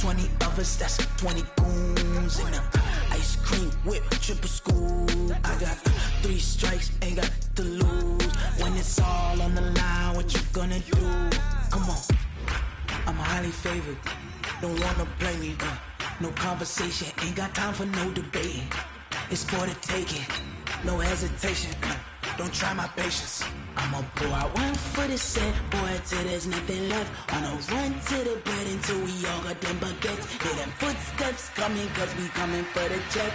20 of us, that's 20 goons. And ice cream whip, triple scoop. I got 3 strikes, ain't got to lose. When it's all on the line, what you gonna do? Come on, I'm highly favored. Don't wanna blame me, no conversation, ain't got time for no debating. It's for the taking, no hesitation, don't try my patience. I'ma pour out one for the set, boy, till there's nothing left. On a run to the bed until we all got them baguettes. Hear them footsteps coming, cause we coming for the check.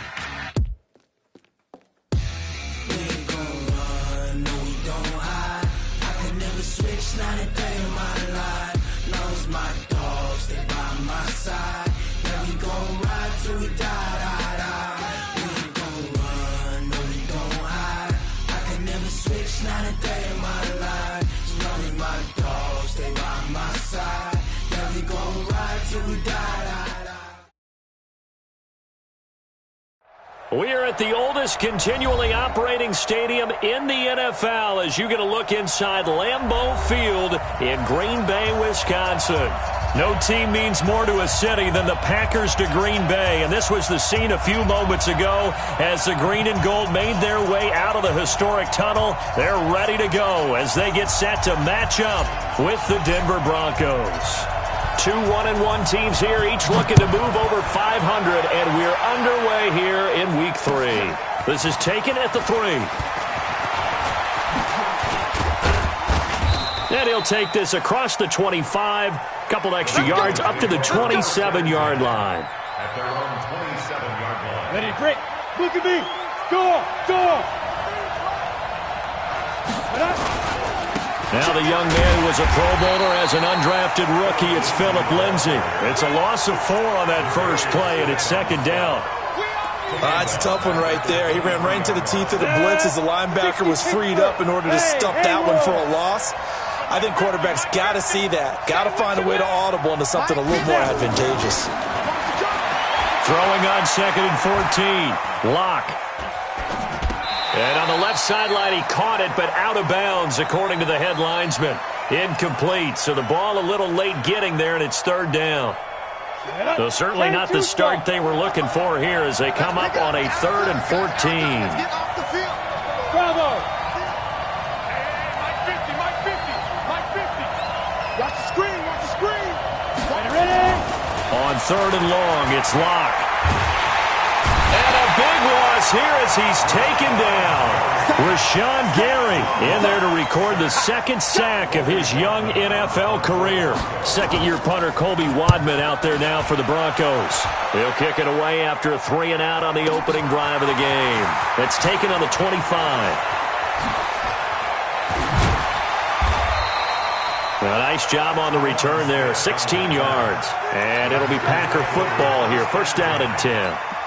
We ain't gon' run, no we don't hide. I can never switch, not a day in my life. Long as my dogs, they by my side. Yeah, we gon' ride till we die, die, die. We ain't gon' run, no we don't hide. I can never switch, not a day in my life. As long as my dogs, stay by my side. Yeah, we gon' ride till we die, die, die. We are at the oldest continually operating stadium in the NFL as you get a look inside Lambeau Field in Green Bay, Wisconsin. No team means more to a city than the Packers to Green Bay, and this was the scene a few moments ago as the green and gold made their way out of the historic tunnel. They're ready to go as they get set to match up with the Denver Broncos. 2 1-1 teams here, each looking to move over 500, and we're underway here in Week 3. This is taken at the 3. And he'll take this across the 25, couple extra yards up to the 27-yard line. At their own 27-yard line. Ready, break. Look at me. Go, go. Now the young man was a Pro Bowler as an undrafted rookie. It's Phillip Lindsay. It's a loss of 4 on that first play, and it's second down. It's a tough one right there. He ran right into the teeth of the blitz as the linebacker was freed up in order to stuff that one for a loss. I think quarterbacks got to see that. Got to find a way to audible into something a little more advantageous. Throwing on 2nd and 14. Lock. And on the left sideline, he caught it, but out of bounds, according to the head linesman. Incomplete, so the ball a little late getting there, and it's third down. So certainly not the start they were looking for here as they come up on a 3rd and 14. Bravo! Mike 50, Mike 50, Mike 50. Watch the screen, watch the screen. Ready? On 3rd and long, it's Locke. And a big loss here as he's taken down. Rashawn Gary in there to record the 2nd sack of his young NFL career. Second-year punter Colby Wadman out there now for the Broncos. They'll kick it away after a 3-and-out on the opening drive of the game. It's taken on the 25. A nice job on the return there, 16 yards. And it'll be Packer football here, first down and 10.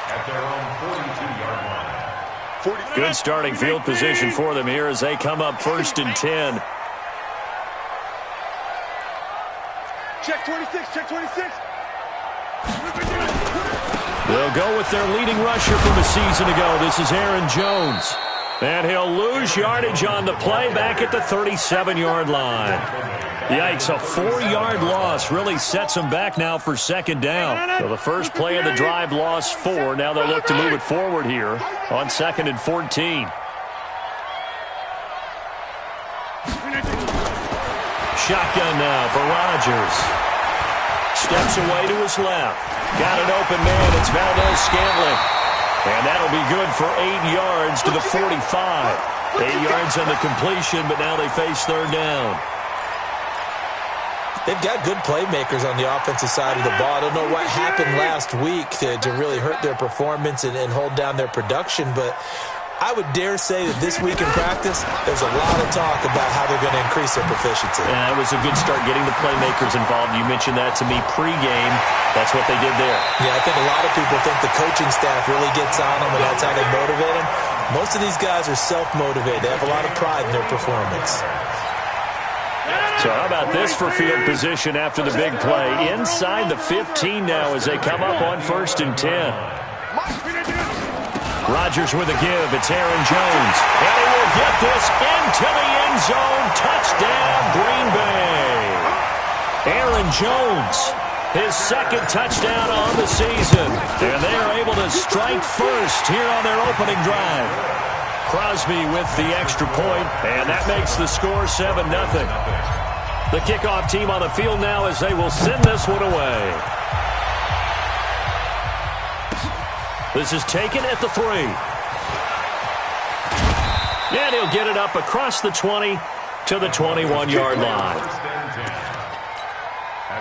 At their own 42-yard line. Good starting field position for them here as they come up first and 10. Check 26, check 26. They'll go with their leading rusher from a season ago. This is Aaron Jones. And he'll lose yardage on the play back at the 37-yard line. Yikes, a 4-yard loss really sets them back now for second down. So the first play of the drive lost 4. Now they'll look to move it forward here on 2nd and 14. Shotgun now for Rodgers. Steps away to his left. Got an open man. It's Valdez-Scantling. And that'll be good for 8 yards to the 45. 8 yards on the completion, but now they face third down. They've got good playmakers on the offensive side of the ball. I don't know what happened last week to really hurt their performance and hold down their production, but I would dare say that this week in practice, there's a lot of talk about how they're going to increase their proficiency. Yeah, it was a good start getting the playmakers involved. You mentioned that to me pregame. That's what they did there. Yeah, I think a lot of people think the coaching staff really gets on them, and that's how they motivate them. Most of these guys are self-motivated. They have a lot of pride in their performance. So how about this for field position after the big play? Inside the 15 now as they come up on 1st and 10. Rodgers with a give. It's Aaron Jones. And he will get this into the end zone. Touchdown, Green Bay. Aaron Jones his second touchdown on the season. And they are able to strike first here on their opening drive. Crosby with the extra point, and that makes the score 7-0. The kickoff team on the field now as they will send this one away. This is taken at the 3. And he'll get it up across the 20 to the 21-yard line.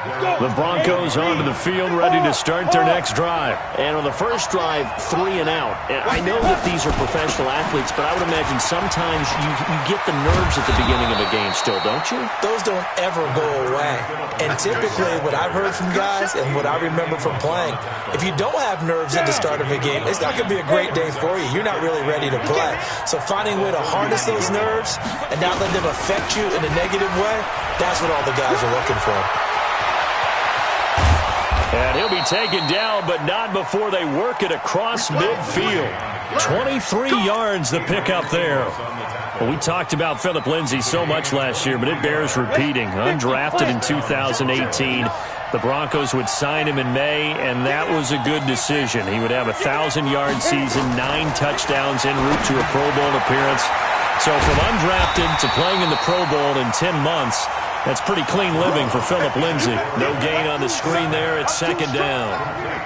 The Broncos onto the field, ready to start their next drive. And on the first drive, 3 and out. And I know that these are professional athletes, but I would imagine sometimes you get the nerves at the beginning of a game still, don't you? Those don't ever go away. And typically what I've heard from guys and what I remember from playing, if you don't have nerves at the start of a game, it's not going to be a great day for you. You're not really ready to play. So finding a way to harness those nerves and not let them affect you in a negative way, that's what all the guys are looking for. And he'll be taken down, but not before they work it across midfield. 23 yards the pickup there. Well, we talked about Philip Lindsay so much last year, but it bears repeating. Undrafted in 2018. The Broncos would sign him in May, and that was a good decision. He would have a 1,000-yard season, 9 touchdowns en route to a Pro Bowl appearance. So from undrafted to playing in the Pro Bowl in 10 months, that's pretty clean living for Philip Lindsay. No gain on the screen there. It's second down.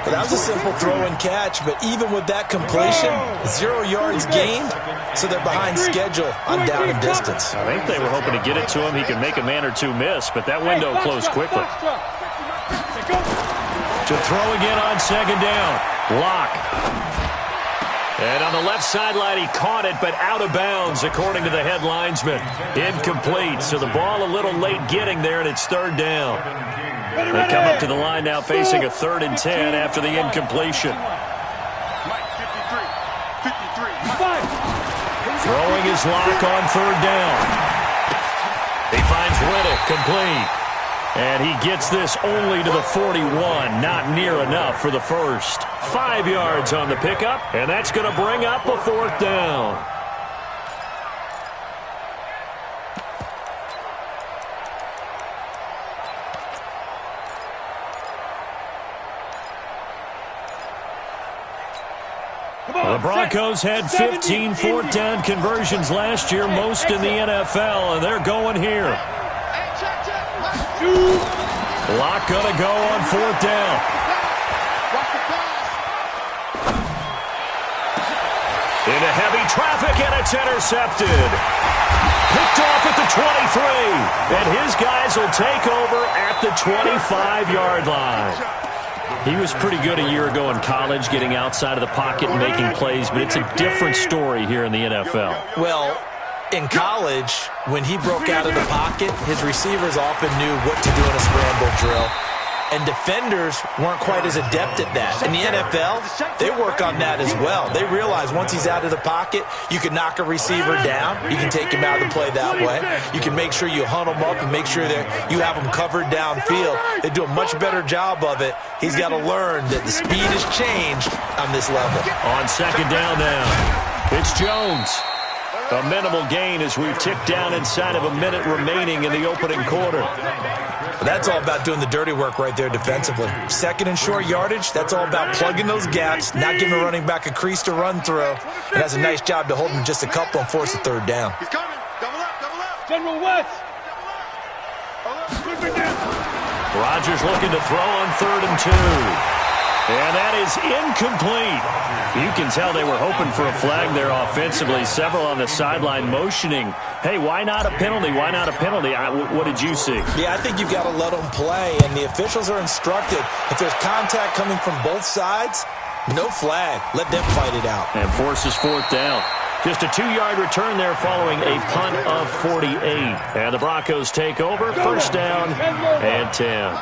Well, that was a simple throw and catch, but even with that completion, 0 yards gained, so they're behind schedule on down and distance. I think they were hoping to get it to him. He could make a man or two miss, but that window closed quickly. To throw again on second down. Lock. And on the left sideline, he caught it, but out of bounds, according to the head linesman. Incomplete, so the ball a little late getting there, and it's third down. They come up to the line now facing a 3rd and 10 after the incompletion. Throwing his Lock on 3rd down. He finds Riddick, complete. And he gets this only to the 41, not near enough for the first. 5 yards on the pickup, and that's going to bring up a 4th down. The Broncos had 15 4th down conversions last year, most in the NFL, and they're going here. Lock gonna go on 4th down. Into heavy traffic, and it's intercepted. Picked off at the 23, and his guys will take over at the 25-yard line. He was pretty good a year ago in college, getting outside of the pocket and making plays, but it's a different story here in the NFL. Well, in college, when he broke out of the pocket, his receivers often knew what to do in a scramble drill. And defenders weren't quite as adept at that. In the NFL, they work on that as well. They realize once he's out of the pocket, you can knock a receiver down. You can take him out of the play that way. You can make sure you hunt him up and make sure that you have him covered downfield. They do a much better job of it. He's got to learn that the speed has changed on this level. On second down now, it's Jones. A minimal gain as we tick down inside of a minute remaining in the opening quarter. That's all about doing the dirty work right there defensively. Second and short yardage, that's all about plugging those gaps, not giving a running back a crease to run through. And that's a nice job to hold him just a couple and force a 3rd down. He's coming. Double up, double up. General West. Rodgers looking to throw on 3rd and 2. And that is incomplete. You can tell they were hoping for a flag there offensively. Several on the sideline motioning, hey, why not a penalty? Why not a penalty? What did you see? Yeah, I think you've got to let them play, and the officials are instructed. If there's contact coming from both sides, no flag. Let them fight it out. And forces 4th down. Just a 2-yard return there following a punt of 48. And the Broncos take over. First down and 10.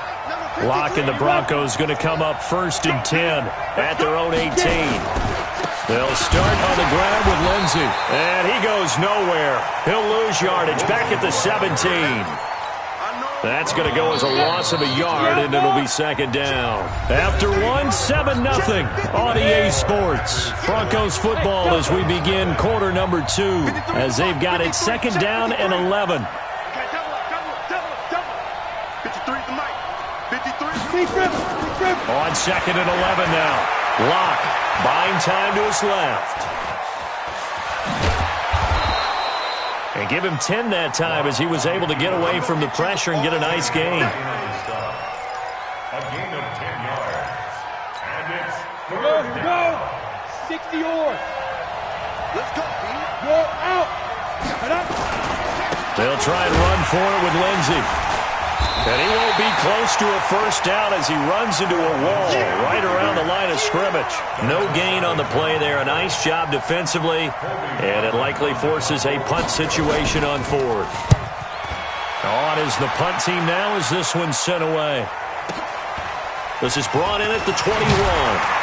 Lock and the Broncos going to come up 1st and 10 at their own 18. They'll start on the ground with Lindsay. And he goes nowhere. He'll lose yardage back at the 17. That's going to go as a loss of a yard, and it'll be second down. After one, 7-0 on EA Sports. Broncos football as we begin quarter number 2 as they've got it second down and 11. On 2nd and 11 now. Locke buying time to his left. And give him 10 that time as he was able to get away from the pressure and get a nice gain. A gain of 10 yards. And it's Go. 60 yards. Let's go, team. Go out. They'll try and run for it with Lindsey. And he won't be close to a first down as he runs into a wall right around the line of scrimmage. No gain on the play there. A nice job defensively. And it likely forces a punt situation on 4th. On is the punt team now as this one's sent away. This is brought in at the 21.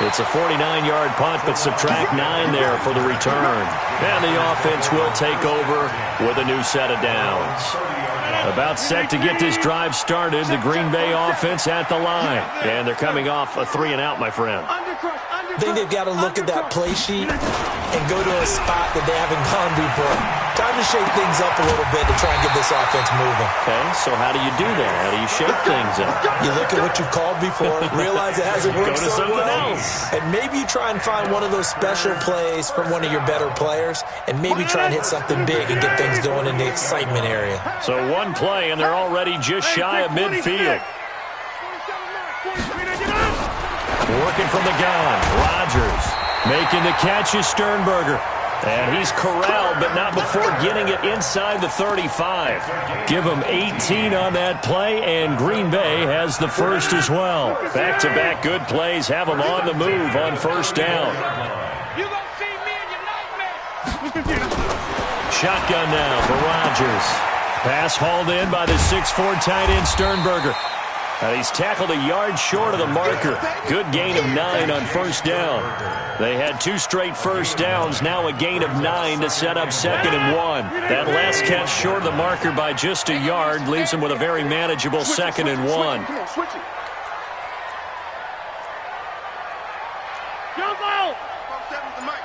It's a 49-yard punt, but subtract 9 there for the return. And the offense will take over with a new set of downs. About set to get this drive started, the Green Bay offense at the line. And they're coming off a 3-and-out, my friend. I think they've got to look at that play sheet and go to a spot that they haven't gone before. Time to shake things up a little bit to try and get this offense moving. Okay, so how do you do that? How do you shake things up? You look at what you've called before, realize it hasn't worked Go to so something well, else. and maybe you try and find one of those special plays from one of your better players, and maybe try and hit something big and get things going in the excitement area. So one play, and they're already just shy of midfield. Working from the gun, Rodgers making the catch is Sternberger. And he's corralled, but not before getting it inside the 35. Give him 18 on that play, and Green Bay has the first as well. Back-to-back good plays have them on the move on first down. You gonna see me in your nightmare. Shotgun now for Rodgers. Pass hauled in by the 6'4" tight end Sternberger. He's tackled a yard short of the marker. Good gain of 9 on first down. They had 2 straight first downs, now a gain of 9 to set up 2nd and 1. That last catch short of the marker by just a yard leaves them with a very manageable 2nd and 1. Jump out! 47's the mic.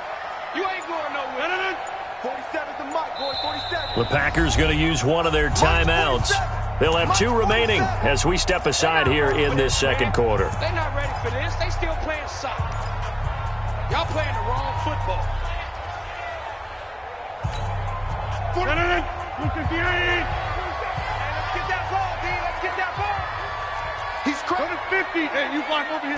You ain't going nowhere. 47's the mic, boy. 47. The Packers going to use one of their timeouts. They'll have 2 remaining as we step aside here in this second quarter. They're not ready for this. They still playing soccer. Y'all playing the wrong football. Let's get that ball, D. Let's get that ball. He's crazy. 50. Hey, you block over here.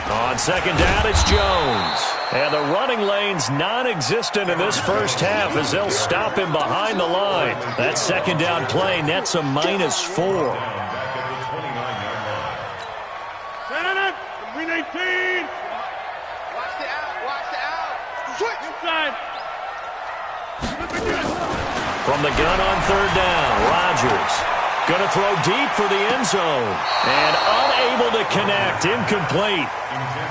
On second down, it's Jones. And the running lane's non-existent in this first half as they'll stop him behind the line. That second down play nets a -4. back at the 29-yard line. Green 18. Watch the out. Watch the out. Switch. Inside. From the gun on third down, Rodgers going to throw deep for the end zone. And unable to connect, incomplete.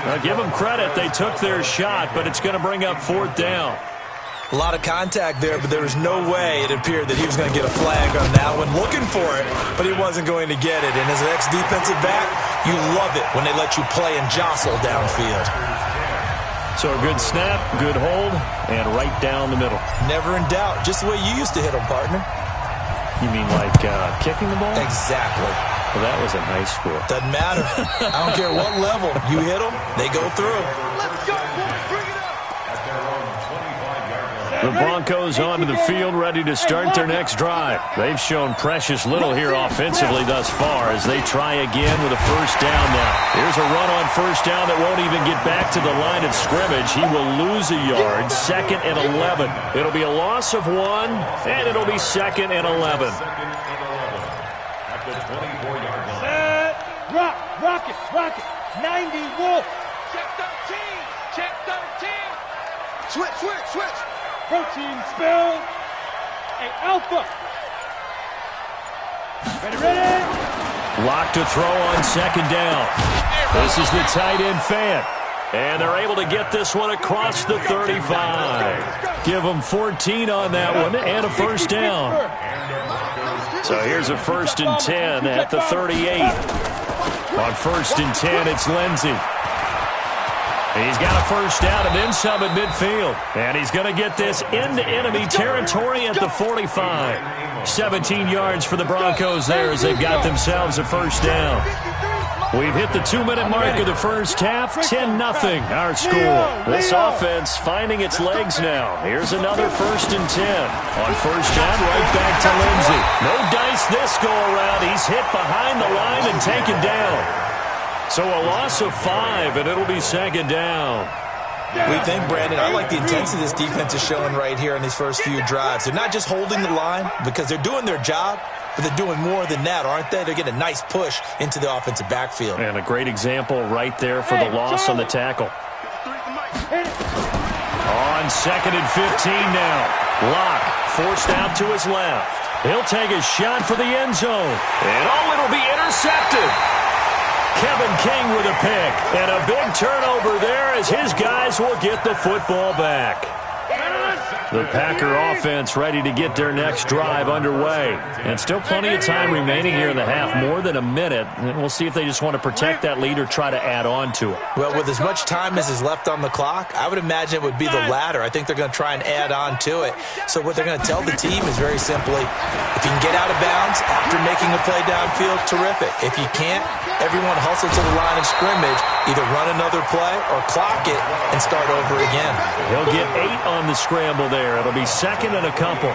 Now give them credit, they took their shot, but it's going to bring up 4th down. A lot of contact there, but there was no way it appeared that he was going to get a flag on that one. Looking for it, but he wasn't going to get it. And as an ex-defensive back, you love it when they let you play and jostle downfield. So a good snap, good hold, and right down the middle. Never in doubt. Just the way you used to hit them, partner. You mean like kicking the ball? Exactly. Well, that was in high school. Doesn't matter. I don't care what level. You hit them, they go through. Let's go, boys. Bring it up. At their own 25-yard line. The Broncos onto the field ready to start their next drive. They've shown precious little here offensively thus far as they try again with a first down now. Here's a run on first down that won't even get back to the line of scrimmage. He will lose a yard, 2nd and 11. It'll be a loss of 1, and it'll be 2nd and 11. 2nd and 11. At the 24-yard line. Set. Rock it. 90 Wolf. Check 13. Check 13. Switch. Protein spill. Hey, Alpha. Ready. Lock to throw on second down. This is the tight end Fant. And they're able to get this one across the 35. Give them 14 on that one and a first down. So here's a 1st and 10 at the 38. On 1st and 10, it's Lindsey. He's got a first down and then some at midfield. And he's going to get this into enemy territory at the 45. 17 yards for the Broncos there as they've got themselves a first down. We've hit the 2-minute mark of the first half. 10-0 our score. This offense finding its legs now. Here's another 1st and 10. On first down, right back to Lindsey. No dice this go-around. He's hit behind the line and taken down. So a loss of 5, and it'll be 2nd down. We think, Brandon, I like the intensity this defense is showing right here in these first few drives. They're not just holding the line because they're doing their job, but they're doing more than that, aren't they? They're getting a nice push into the offensive backfield. And a great example right there for the loss on the tackle. On 2nd and 15 now. Locke forced out to his left. He'll take a shot for the end zone. And it'll be intercepted. Kevin King with a pick. And a big turnover there as his guys will get the football back. The Packer offense ready to get their next drive underway. And still plenty of time remaining here in the half, more than a minute. And we'll see if they just want to protect that lead or try to add on to it. Well, with as much time as is left on the clock, I would imagine it would be the latter. I think they're going to try and add on to it. So what they're going to tell the team is very simply, if you can get out of bounds after making a play downfield, terrific. If you can't, everyone hustle to the line of scrimmage, either run another play or clock it and start over again. He'll get 8 on the scramble there. It'll be 2nd and a couple.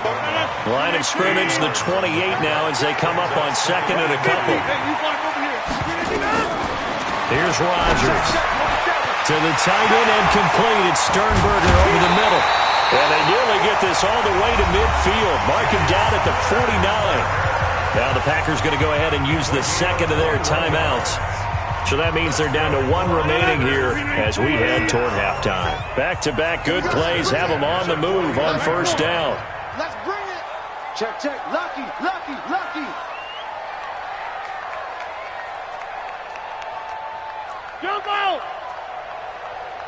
Line of scrimmage, the 28 now as they come up on 2nd and a couple. Here's Rodgers. To the tight end and complete. It's Sternberger over the middle. And they nearly get this all the way to midfield. Mark him down at the 49. Now the Packers going to go ahead and use the 2nd of their timeouts. So that means they're down to 1 remaining here as we head toward halftime. Back-to-back good plays have them on the move on first down. Let's bring it. Check, check. Lucky, lucky, lucky. Jump out.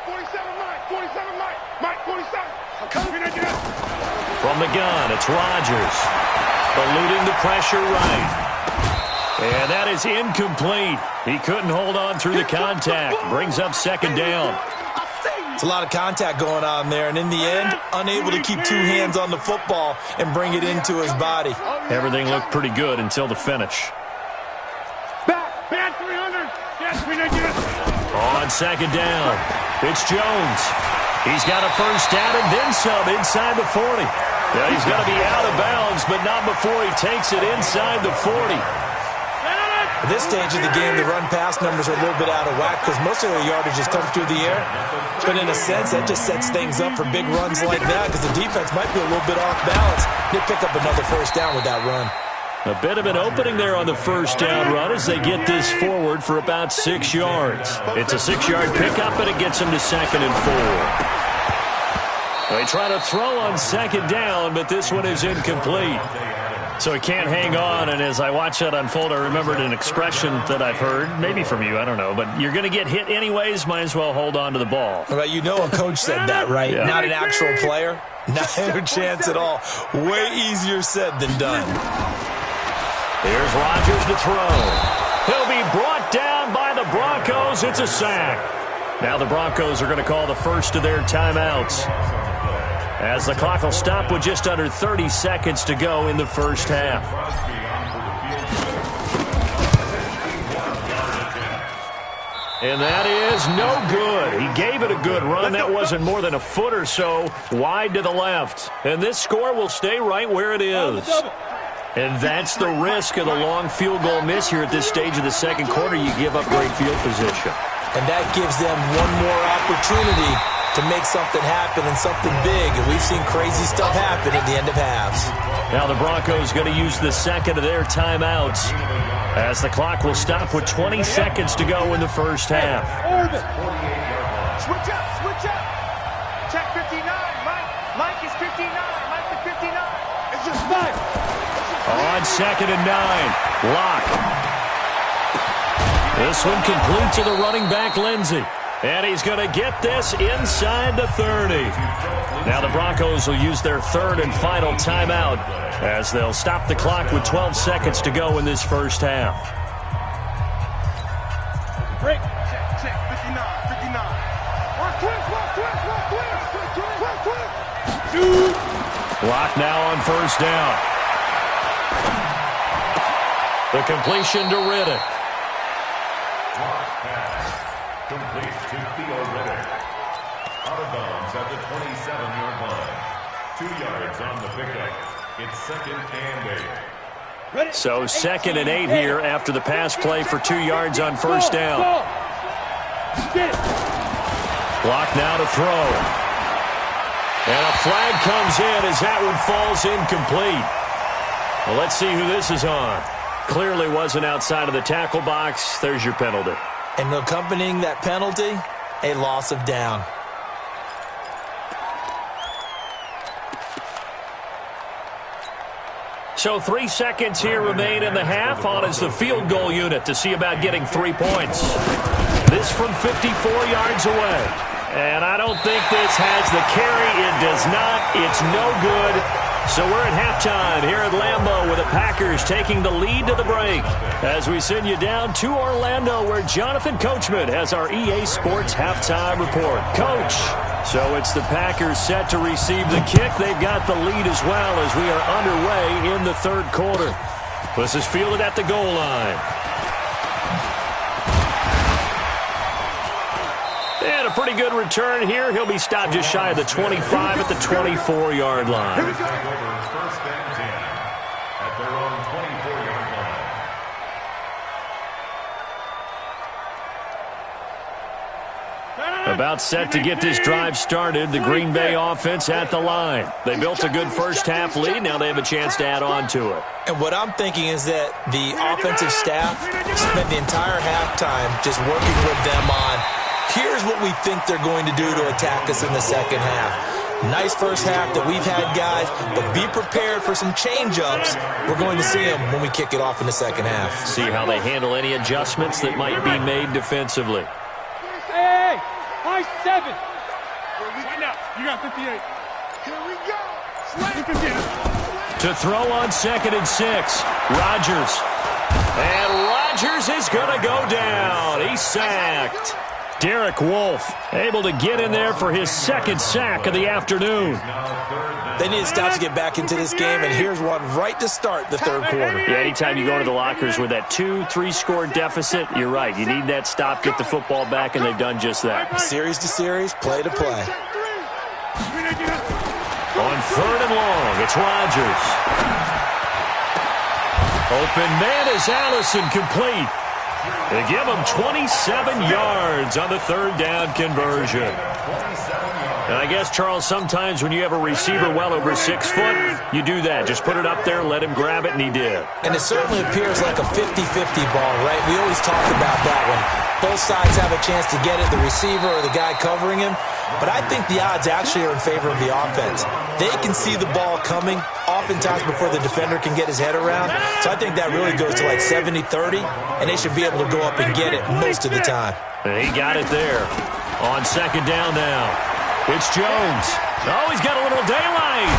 47 Mike, 47 Mike. Mike, 47. I'm coming at you. From the gun, it's Rodgers. Eluding the pressure right. And that is incomplete. He couldn't hold on through the contact. Brings up 2nd down. It's a lot of contact going on there, and in the end, unable to keep 2 hands on the football and bring it into his body. Everything looked pretty good until the finish. Back 300. Yes, we need you. On 2nd down, it's Jones. He's got a first down and then some inside the 40. Now he's going to be out of bounds, but not before he takes it inside the 40. At this stage of the game, the run-pass numbers are a little bit out of whack because most of their yardage has come through the air. But in a sense, that just sets things up for big runs like that because the defense might be a little bit off balance. They pick up another first down with that run. A bit of an opening there on the first down run as they get this forward for about 6 yards. It's a 6-yard pickup, and it gets them to 2nd and 4. They try to throw on 2nd down, but this one is incomplete. So he can't hang on, and as I watch that unfold, I remembered an expression that I've heard, maybe from you, I don't know, but you're going to get hit anyways, might as well hold on to the ball. Well, you know a coach said that, right? Yeah. Not an actual player. No chance at all. Way easier said than done. Here's Rodgers to throw. He'll be brought down by the Broncos. It's a sack. Now the Broncos are going to call the first of their timeouts, as the clock will stop with just under 30 seconds to go in the first half. And that is no good. He gave it a good run. That wasn't more than a foot or so wide to the left. And this score will stay right where it is. And that's the risk of the long field goal miss here at this stage of the second quarter. You give up great field position. And that gives them one more opportunity to make something happen and something big. And we've seen crazy stuff happen at the end of halves. Now the Broncos going to use the 2nd of their timeouts, as the clock will stop with 20 seconds to go in the first half. Switch up, switch up. Check 59. Mike is 59. Mike is 59. It's just Mike. On 2nd and 9, Locke. This one complete to the running back, Lindsey. And he's going to get this inside the 30. Now the Broncos will use their 3rd and final timeout, as they'll stop the clock with 12 seconds to go in this first half. Break. Check, check. 59, 59. Block now on first down. The completion to Riddick. Complete to Theo Riddick. Out of bounds at the 27-yard line. 2 yards on the pickup. It's 2nd and 8. So 2nd and 8 here after the pass play for 2 yards on first down. Block now to throw. And a flag comes in as that one falls incomplete. Well, let's see who this is on. Clearly wasn't outside of the tackle box. There's your penalty. And accompanying that penalty, a loss of down. So 3 seconds here remain in the half. On is the field goal unit to see about getting 3 points. This from 54 yards away. And I don't think this has the carry. It does not. It's no good. So we're at halftime here at Lambeau with the Packers taking the lead to the break. As we send you down to Orlando where Jonathan Coachman has our EA Sports halftime report. Coach, so it's the Packers set to receive the kick. They've got the lead as well as we are underway in the third quarter. This is fielded at the goal line. And a pretty good return here. He'll be stopped just shy of the 25 at the 24-yard line. First and 10 at their own 24-yard line. About set to get this drive started. The Green Bay offense at the line. They built a good first half lead. Now they have a chance to add on to it. And what I'm thinking is that the offensive staff spent the entire halftime just working with them on here's what we think they're going to do to attack us in the second half. Nice first half that we've had, guys, but be prepared for some change-ups. We're going to see them when we kick it off in the second half. See how they handle any adjustments that might be made defensively. Hey, high 7. Right now, you got 58. Here we go. To throw on 2nd and 6, Rodgers. And Rodgers is going to go down. He's sacked. Derek Wolfe able to get in there for his 2nd sack of the afternoon. They need to stop to get back into this game, and here's one right to start the third quarter. Yeah, anytime you go into the lockers with that 2-3 score deficit, you're right. You need that stop, get the football back, and they've done just that. Series to series, play to play. On 3rd and long, it's Rodgers. Open man is Allison, complete. They give him 27 yards on the 3rd down conversion. And I guess, Charles, sometimes when you have a receiver well over 6 foot, you do that. Just put it up there, let him grab it, and he did. And it certainly appears like a 50-50 ball, right? We always talk about that when both sides have a chance to get it, the receiver or the guy covering him. But I think the odds actually are in favor of the offense. They can see the ball coming oftentimes before the defender can get his head around. So I think that really goes to like 70-30, and they should be able to go up and get it most of the time. And he got it there on 2nd down now. It's Jones. Oh, he's got a little daylight.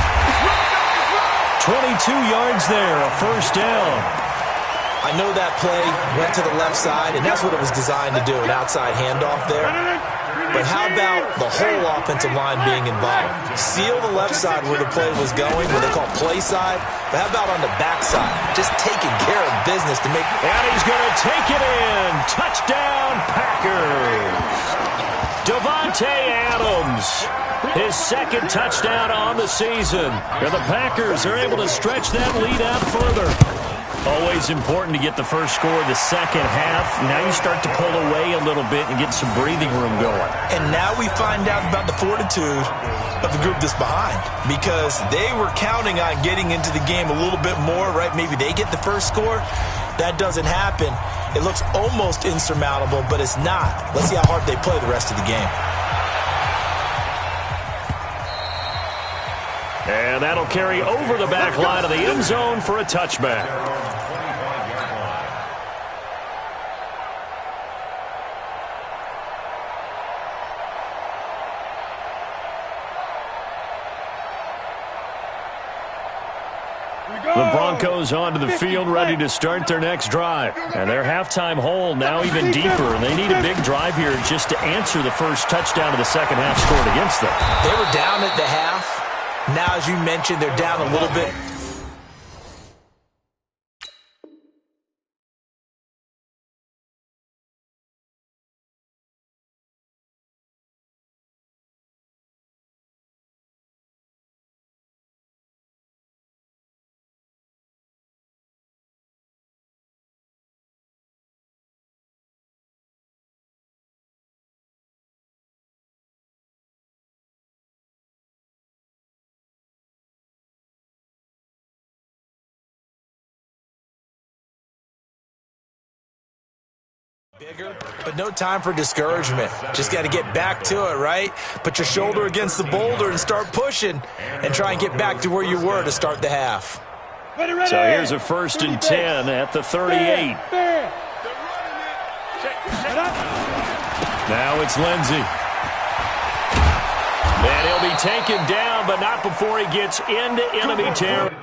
22 yards there, a first down. I know that play went to the left side, and that's what it was designed to do, an outside handoff there. But how about the whole offensive line being involved? Seal the left side where the play was going, what they call play side. But how about on the back side? Just taking care of business to make... And he's going to take it in. Touchdown, Packers. Davante Adams, his 2nd touchdown on the season. And the Packers are able to stretch that lead out further. Always important to get the first score of the second half. Now you start to pull away a little bit and get some breathing room going. And now we find out about the fortitude of the group that's behind, because they were counting on getting into the game a little bit more, right? Maybe they get the first score. That doesn't happen. It looks almost insurmountable, but it's not. Let's see how hard they play the rest of the game. And that'll carry over the back line of the end zone for a touchback. Here we go. The Broncos onto the field, ready to start their next drive. And their halftime hole now even deeper. And they need a big drive here just to answer the first touchdown of the second half scored against them. They were down at the half. Now, as you mentioned, they're down a little bit. Bigger, but no time for discouragement. Just got to get back to it, right? Put your shoulder against the boulder and start pushing and try and get back to where you were to start the half. So here's a 1st and 10 at the 38. Now it's Lindsey. And he'll be taken down, but not before he gets into enemy territory.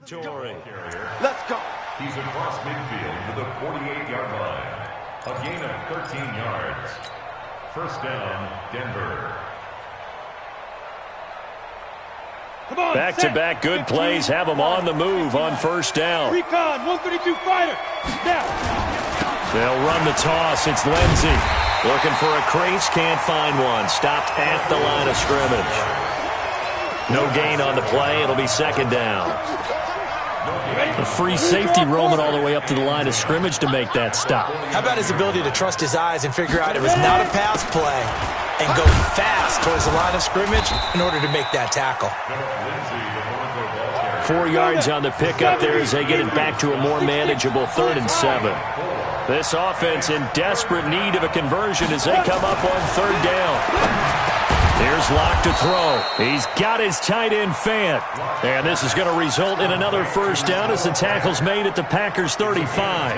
Let's go. He's across midfield to the 48-yard line. A gain of 13 yards. First down, Denver. Back-to-back good plays have them on the move on first down. Recon, 132 fighter. Now. They'll run the toss. It's Lindsey. Looking for a crease, can't find one. Stopped at the line of scrimmage. No gain on the play. It'll be second down. A free safety roaming all the way up to the line of scrimmage to make that stop. How about his ability to trust his eyes and figure out it was not a pass play and go fast towards the line of scrimmage in order to make that tackle. 4 yards on the pickup there as they get it back to a more manageable 3rd and 7. This offense in desperate need of a conversion as they come up on 3rd down. Here's Locke to throw. He's got his tight end Fant. And this is going to result in another first down as the tackle's made at the Packers 35.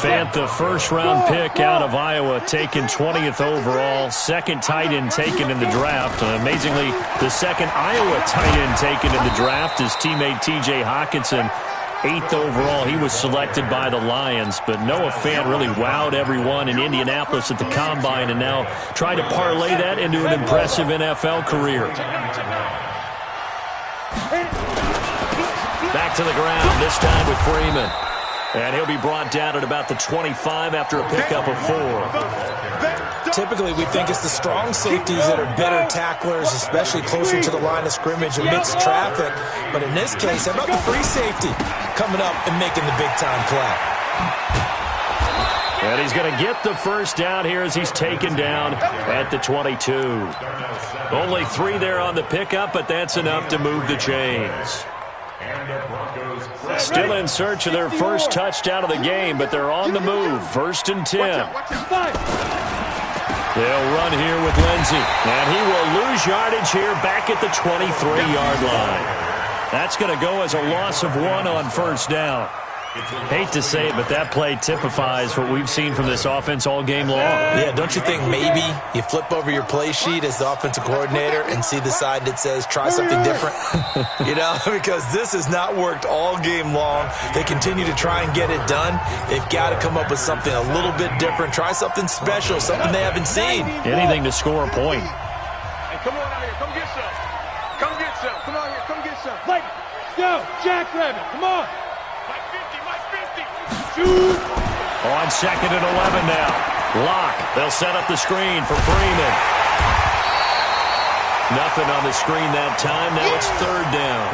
Fant, the first-round pick out of Iowa, taken 20th overall. Second tight end taken in the draft. Amazingly, the second Iowa tight end taken in the draft is teammate T.J. Hawkinson. 8th overall, he was selected by the Lions, but Noah Fant really wowed everyone in Indianapolis at the Combine and now trying to parlay that into an impressive NFL career. Back to the ground, this time with Freeman. And he'll be brought down at about the 25 after a pickup of 4. Typically, we think it's the strong safeties that are better tacklers, especially closer to the line of scrimmage amidst traffic. But in this case, how about the free safety coming up and making the big-time play? And he's going to get the first down here as he's taken down at the 22. Only 3 there on the pickup, but that's enough to move the chains. Still in search of their first touchdown of the game, but they're on the move. 1st and 10. They'll run here with Lindsey, and he will lose yardage here back at the 23-yard line. That's going to go as a loss of 1 on first down. Hate to say it, but that play typifies what we've seen from this offense all game long. Yeah, don't you think maybe you flip over your play sheet as the offensive coordinator and see the side that says try something different? You know, because this has not worked all game long. They continue to try and get it done. They've got to come up with something a little bit different. Try something special, something they haven't seen. Anything to score a point. Hey, come on out here. Come get some. Come get some. Come on here. Come get some. Like, go. Jackrabbit. Come on. On 2nd and 11 now. Locke. They'll set up the screen for Freeman. Nothing on the screen that time. Now it's 3rd down.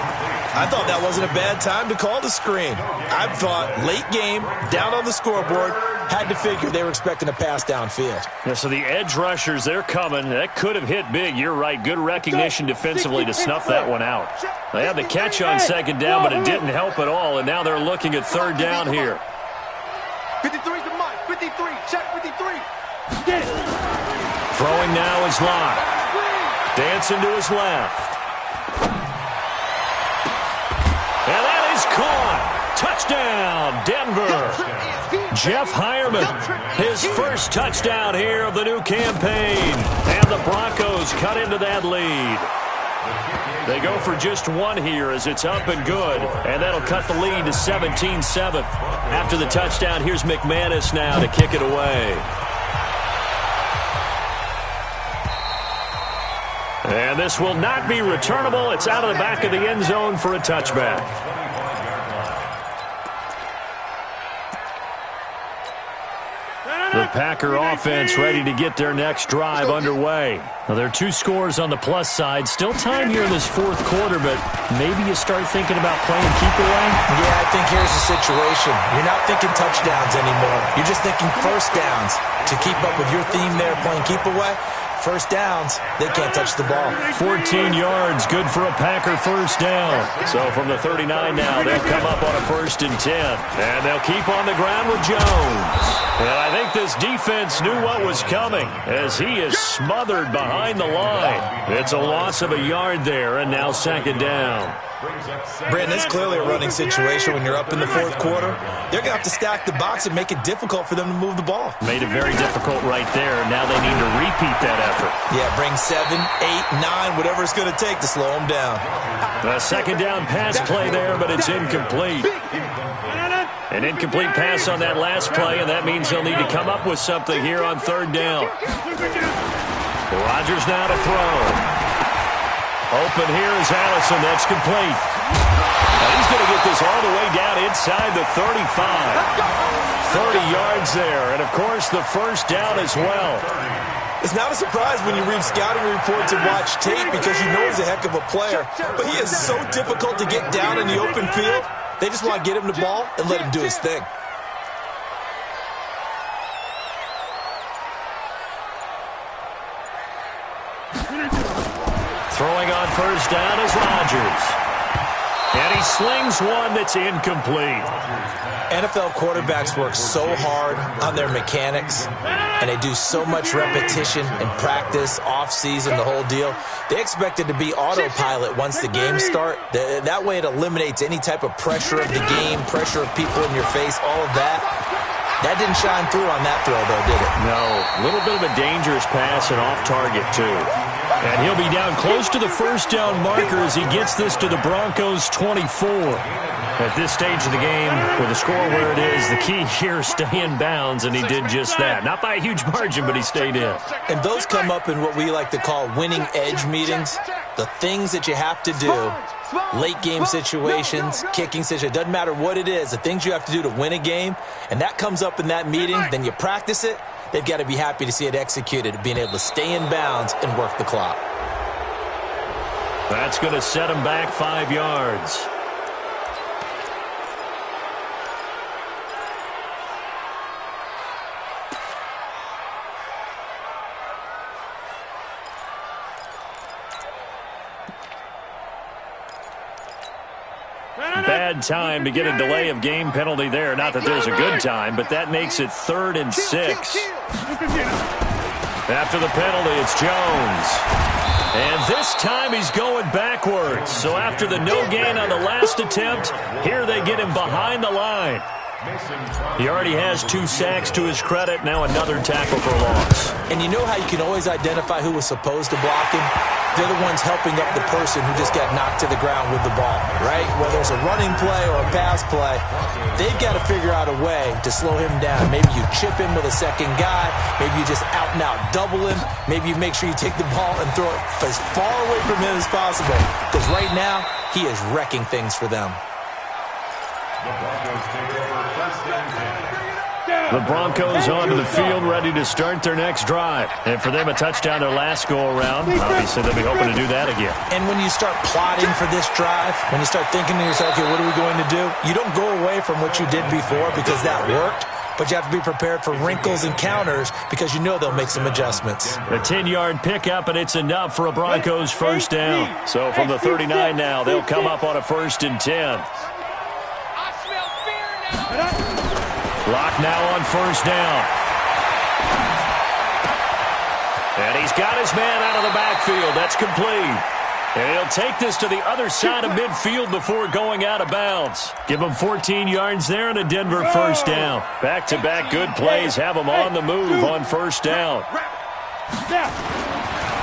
I thought that wasn't a bad time to call the screen. I thought late game, down on the scoreboard, Had to figure they were expecting a pass downfield. Yeah, so the edge rushers, they're coming. That could have hit big. You're right. Good recognition defensively to snuff that one out. They had the catch on second down, but it didn't help at all, and now they're looking at third down here. 53 to Mike. 53. Check 53. Throwing now is Locke. Dancing to his left. And that is caught. Touchdown, Denver. Jeff Hireman, his first touchdown here of the new campaign. And the Broncos cut into that lead. They go for just one here as it's up and good. And that'll cut the lead to 17-7. After the touchdown, here's McManus now to kick it away. And this will not be returnable. It's out of the back of the end zone for a touchback. The Packer offense ready to get their next drive underway. Now, there are two scores on the plus side. Still time here in this fourth quarter, but maybe you start thinking about playing keep away? Yeah, I think here's the situation. You're not thinking touchdowns anymore. You're just thinking first downs. To keep up with your theme there, playing keep away, first downs, they can't touch the ball. 14 yards, good for a Packer first down. So from the 39 now, they'll come up on a 1st and 10. And they'll keep on the ground with Jones. And I think this defense knew what was coming as he is smothered behind the line. It's a loss of a yard there, and now second down. Brandon, it's clearly a running situation when you're up in the fourth quarter. They're going to have to stack the box and make it difficult for them to move the ball. Made it very difficult right there. Now they need to repeat that effort. Yeah, bring 7, 8, 9, whatever it's going to take to slow them down. A second down pass play there, but it's incomplete. An incomplete pass on that last play, and that means they'll need to come up with something here on third down. Rodgers now to throw. Open here is Allison. That's complete. Now he's going to get this all the way down inside the 35. 30 yards there, and, of course, the first down as well. It's not a surprise when you read scouting reports and watch tape because you know he's a heck of a player. But he is so difficult to get down in the open field. They just want to get him the ball and let him do his thing. Throwing on first down is Rodgers. And he slings one that's incomplete. NFL quarterbacks work so hard on their mechanics, and they do so much repetition and practice, off-season, the whole deal. They expect it to be autopilot once the games start. That way it eliminates any type of pressure of the game, pressure of people in your face, all of that. That didn't shine through on that throw, though, did it? No. A little bit of a dangerous pass and off target, too. And he'll be down close to the first down marker as he gets this to the Broncos' 24. At this stage of the game, with the score where it is, the key here is stay in bounds, and he did just that. Not by a huge margin, but he stayed in. And those come up in what we like to call winning edge meetings. The things that you have to do, late game situations, kicking situations, doesn't matter what it is, the things you have to do to win a game, and that comes up in that meeting, then you practice it. They've got to be happy to see it executed, being able to stay in bounds and work the clock. That's going to set him back 5 yards. Bad time to get a delay of game penalty there. Not that there's a good time, but that makes it 3rd and 6. After the penalty, it's Jones. And this time he's going backwards. So after the no gain on the last attempt, here they get him behind the line. He already has 2 sacks to his credit. Now another tackle for loss. And you know how you can always identify who was supposed to block him? They're the ones helping up the person who just got knocked to the ground with the ball, right? Whether it's a running play or a pass play, they've got to figure out a way to slow him down. Maybe you chip him with a second guy. Maybe you just out-and-out double him. Maybe you make sure you take the ball and throw it as far away from him as possible. Because right now, he is wrecking things for them. The Broncos onto the field, ready to start their next drive. And for them, a touchdown their last go-around. Obviously, they'll be hoping to do that again. And when you start plotting for this drive, when you start thinking to yourself, okay, what are we going to do? You don't go away from what you did before because that worked. but you have to be prepared for wrinkles and counters because you know they'll make some adjustments. A 10-yard pickup, and it's enough for a Broncos first down. So from the 39 now, they'll come up on a 1st and 10. Clock now on 1st down. And he's got his man out of the backfield. That's complete. And he'll take this to the other side of midfield before going out of bounds. Give him 14 yards there and a Denver first down. Back-to-back good plays have him on the move on 1st down.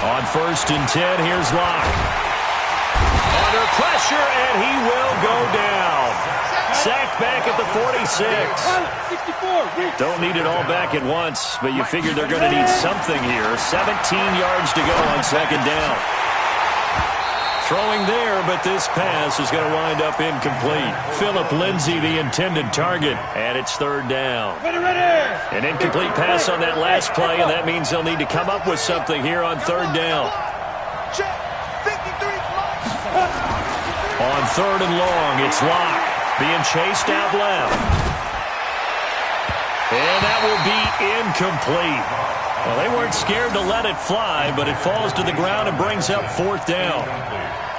On 1st and 10, here's Locke. Under pressure, and he will go down. Sacked back at the 46. Don't need it all back at once, but you figure they're going to need something here. 17 yards to go on 2nd down. Throwing there, but this pass is going to wind up incomplete. Philip Lindsay, the intended target, and it's 3rd down. An incomplete pass on that last play, and that means they'll need to come up with something here on 3rd down. On 3rd and long, it's Locke being chased out left. And that will be incomplete. Well, they weren't scared to let it fly, but it falls to the ground and brings up 4th down.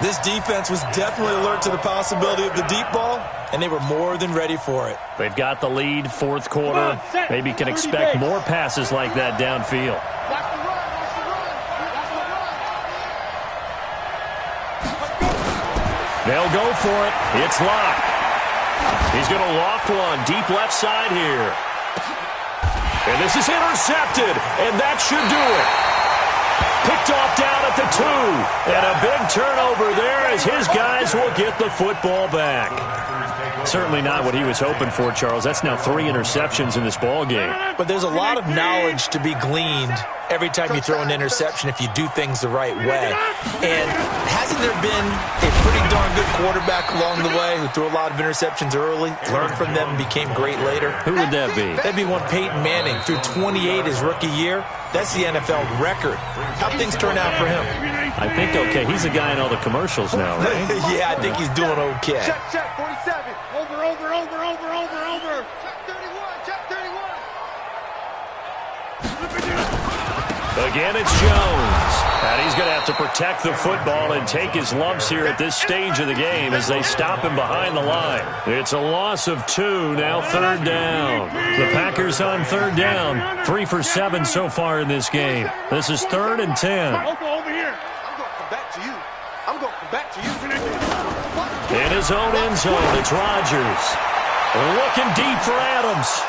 This defense was definitely alert to the possibility of the deep ball, and they were more than ready for it. They've got the lead, 4th quarter. Maybe can expect more passes like that downfield. They'll go for it. It's Locke. He's going to loft one deep left side here. And this is intercepted, and that should do it. Picked off down at the 2. And a big turnover there as his guys will get the football back. Certainly not what he was hoping for, Charles. That's now 3 interceptions in this ball game. But there's a lot of knowledge to be gleaned every time you throw an interception if you do things the right way. And hasn't there been a pretty darn good quarterback along the way who threw a lot of interceptions early, learned from them, and became great later? Who would that be? That'd be one Peyton Manning. Threw 28 his rookie year. That's the NFL record. How'd things turn out for him? I think okay. He's a guy in all the commercials now, right? Yeah, I think he's doing okay. Check, 47. Over. Check 31. Again, it's Jones. And he's going to have to protect the football and take his lumps here at this stage of the game as they stop him behind the line. It's a loss of 2, now 3rd down. The Packers on 3rd down, 3 for 7 so far in this game. This is 3rd and 10. Over here. I'm going to come back to you. In his own end zone, it's Rodgers. Looking deep for Adams.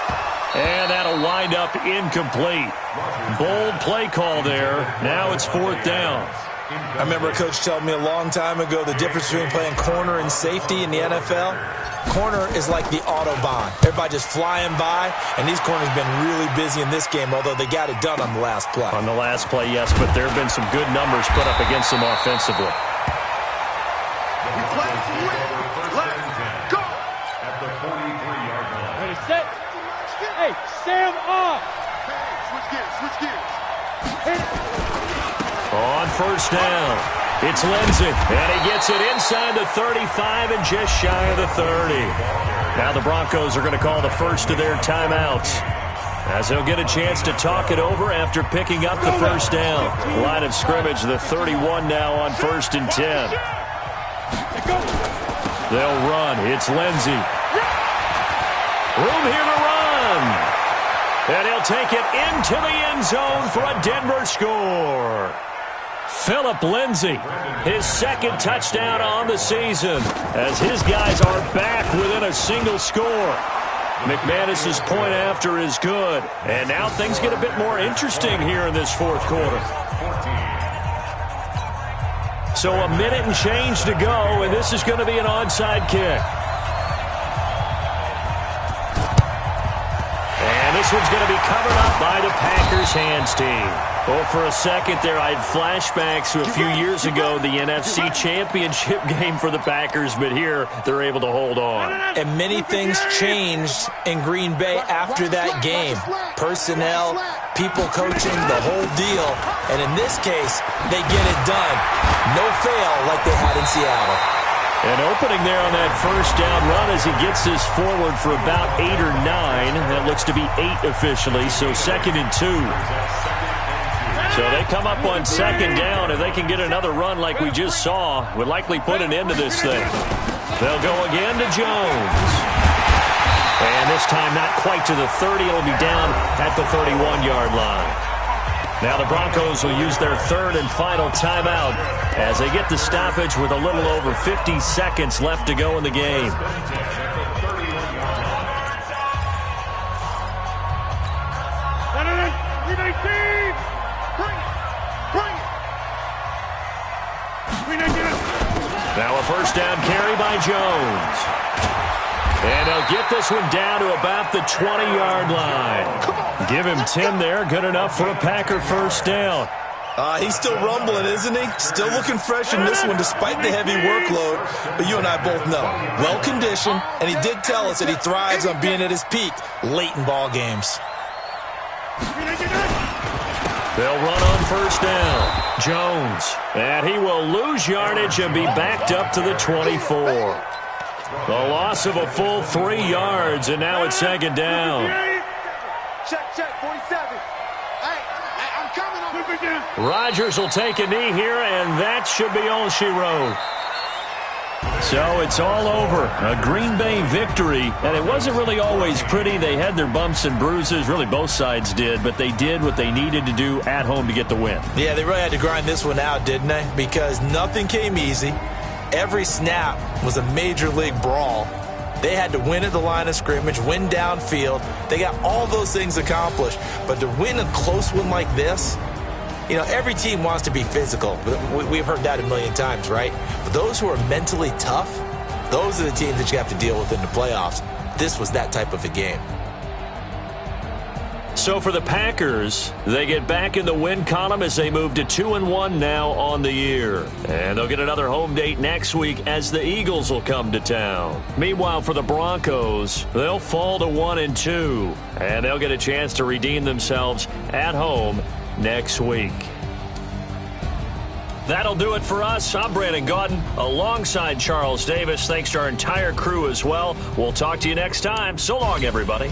And that'll wind up incomplete. Bold play call there. Now it's 4th down. I remember a coach telling me a long time ago the difference between playing corner and safety in the NFL. Corner is like the Autobahn. Everybody just flying by, and these corners have been really busy in this game, although they got it done on the last play. On the last play, yes, but there have been some good numbers put up against them offensively. Hey, Sam off. Switch gears. On 1st down, it's Lindsay, and he gets it inside the 35 and just shy of the 30. Now the Broncos are going to call the first of their timeouts, as they'll get a chance to talk it over after picking up the 1st down. Line of scrimmage, the 31 now on 1st and 10. They'll run. It's Lindsay. Room here to run. And he'll take it into the end zone for a Denver score. Philip Lindsay, his 2nd touchdown on the season, as his guys are back within a single score. McManus's point after is good. And now things get a bit more interesting here in this 4th quarter. So a minute and change to go, and this is going to be an onside kick. And this one's going to be covered up by the Packers hands team. Oh, for a second there, I had flashbacks to a few years ago, the NFC Championship game for the Packers, but here they're able to hold on. And many things changed in Green Bay after that game. Personnel, people coaching, the whole deal. And in this case, they get it done. No fail like they had in Seattle. An opening there on that first down run as he gets this forward for about 8 or 9. That looks to be 8 officially, so 2nd and 2. So they come up on 2nd down. If they can get another run like we just saw, would likely put an end to this thing. They'll go again to Jones. And this time not quite to the 30. It'll be down at the 31-yard line. Now the Broncos will use their 3rd and final timeout as they get the stoppage with a little over 50 seconds left to go in the game. Now a first down carry by Jones. And they'll get this one down to about the 20-yard line. Give him 10 there. Good enough for a Packer first down. He's still rumbling, isn't he? Still looking fresh in this one despite the heavy workload. But you and I both know, well-conditioned, and he did tell us that he thrives on being at his peak late in ball games. They'll run on first down. Jones. And he will lose yardage and be backed up to the 24. The loss of a full 3 yards, and now it's 2nd down. Check, 47. Hey, I'm coming. Rodgers will take a knee here, and that should be all she wrote. So it's all over. A Green Bay victory, and it wasn't really always pretty. They had their bumps and bruises. Really, both sides did, but they did what they needed to do at home to get the win. Yeah, they really had to grind this one out, didn't they? Because nothing came easy. Every snap was a major league brawl. They had to win at the line of scrimmage, win downfield. They got all those things accomplished. But to win a close one like this, you know, every team wants to be physical. We've heard that a million times, right? But those who are mentally tough, those are the teams that you have to deal with in the playoffs. This was that type of a game. So for the Packers, they get back in the win column as they move to 2-1 now on the year. And they'll get another home date next week as the Eagles will come to town. Meanwhile, for the Broncos, they'll fall to 1-2. And they'll get a chance to redeem themselves at home next week. That'll do it for us. I'm Brandon Gaudin alongside Charles Davis. Thanks to our entire crew as well. We'll talk to you next time. So long, everybody.